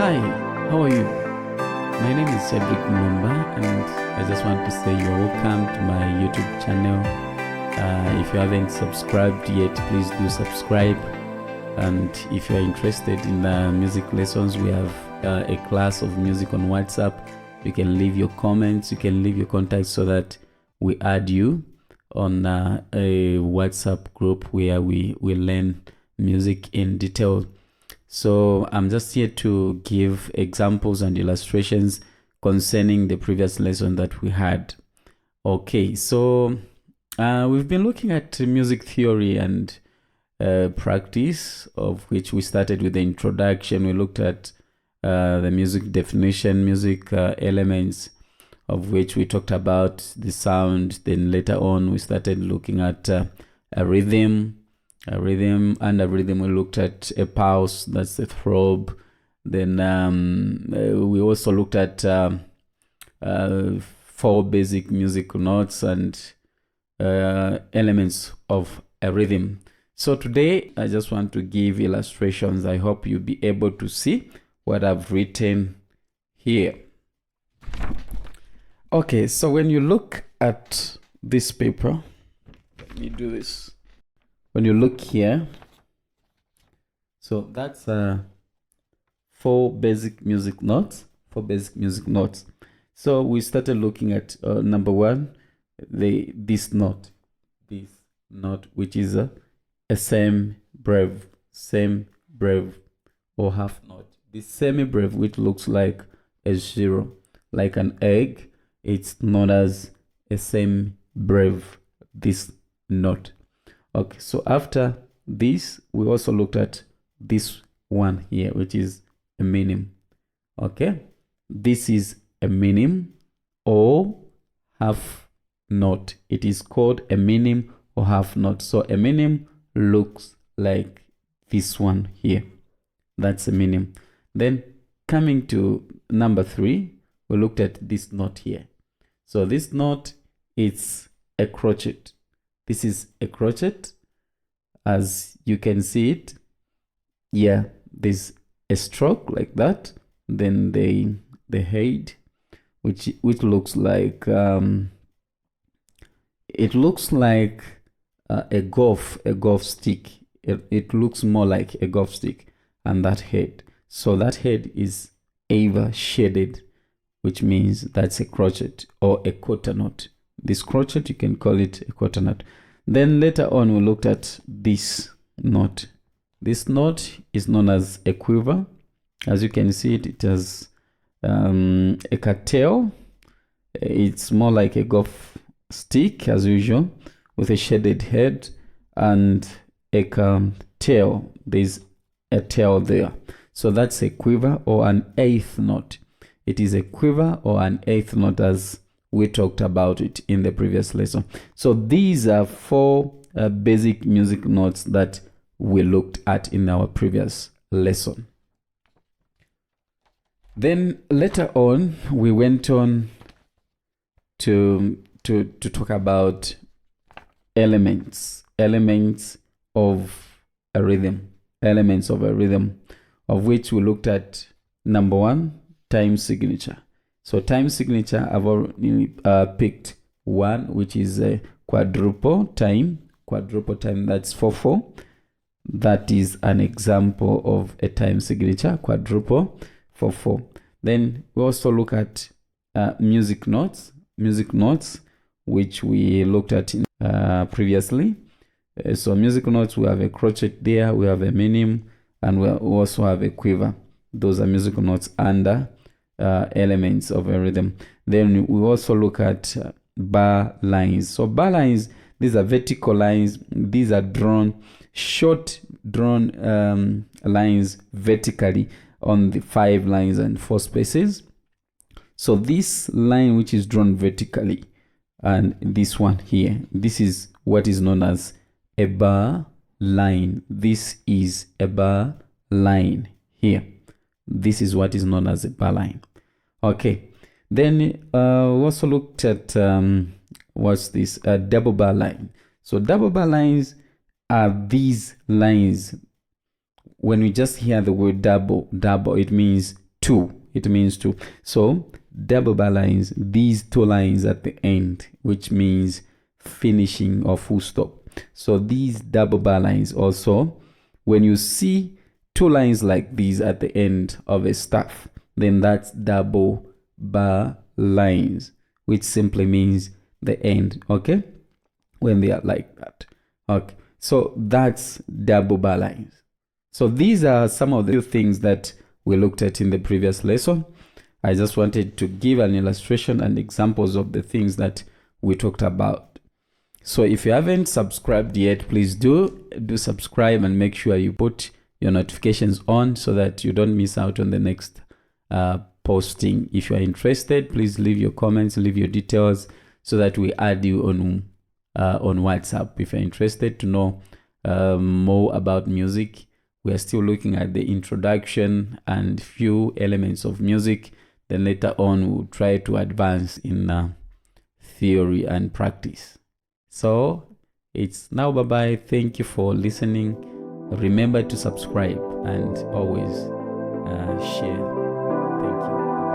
Hi, how are you? My name is Shadrick Mulumba, and I just want to say you're welcome to my YouTube channel. If you haven't subscribed yet, please do subscribe. And if you're interested in music lessons, we have a class of music on WhatsApp. You can leave your comments, you can leave your contacts so that we add you on a WhatsApp group where we learn music in detail. So I'm just here to give examples and illustrations concerning the previous lesson that we had. Okay, so we've been looking at music theory and practice, of which we started with the introduction. We looked at the music definition, music elements, of which we talked about the sound. Then later on we started looking at a rhythm. Under rhythm we looked at a pulse, that's the throb. Then we also looked at 4 basic musical notes and elements of a rhythm. So today I just want to give illustrations. I hope you'll be able to see what I've written here. Okay, so when you look at this paper, let me do this. When you look here, so that's 4 basic music notes. So we started looking at number 1, this note, which is a semi-breve or half note. The semi-breve, which looks like a 0, like an egg, it's known as a semi-breve, this note. Okay, so after this, we also looked at this one here, which is a minim. Okay, this is a minim or half note. It is called a minim or half note. So a minim looks like this one here. That's a minim. Then coming to number 3, we looked at this note here. So this note, it's a crotchet. This is a crotchet, as you can see it. Yeah, there's a stroke like that. Then the head, which looks like it looks like a golf stick. It looks more like a golf stick, and that head. So that head is either shaded, which means that's a crotchet, or a quarter note. This crotchet, you can call it a quarter note. Then later on we looked at this note. This note is known as a quiver. As you can see, it has a cattail. It's more like a golf stick as usual, with a shaded head and a tail. There's a tail there. So that's a quiver or an 8th note. It is a quiver or an 8th note, as we talked about it in the previous lesson. So these are 4 basic music notes that we looked at in our previous lesson. Then later on, we went on to talk about elements of a rhythm, of which we looked at number 1, time signature. So time signature, I've already picked 1, which is a quadruple time. That's 4/4. That is an example of a time signature, quadruple 4/4. Then we also look at music notes, which we looked at previously. So music notes, we have a crotchet there, we have a minim, and we also have a quiver. Those are musical notes under elements of a rhythm. Then we also look at bar lines. So bar lines, these are vertical lines. These are short drawn lines vertically on the 5 lines and 4 spaces. So this line which is drawn vertically, and this one here, this is what is known as a bar line. This is a bar line here. This is what is known as a bar line. Okay, then we also looked at what's this, a double bar line. So double bar lines are these lines. When we just hear the word double, it means 2 two. It means two. So double bar lines, these two lines at the end, which means finishing or full stop. So these double bar lines also, when you see two lines like these at the end of a staff, then that's double bar lines, which simply means the end, okay? When they are like that, okay? So that's double bar lines. So these are some of the things that we looked at in the previous lesson. I just wanted to give an illustration and examples of the things that we talked about. So if you haven't subscribed yet, please do subscribe and make sure you put your notifications on so that you don't miss out on the next posting. If you are interested, please leave your comments, leave your details so that we add you on WhatsApp. If you're interested to know more about music, we are still looking at the introduction and few elements of music. Then later on, we'll try to advance in theory and practice. So it's now bye-bye. Thank you for listening. Remember to subscribe and always share. Thank you.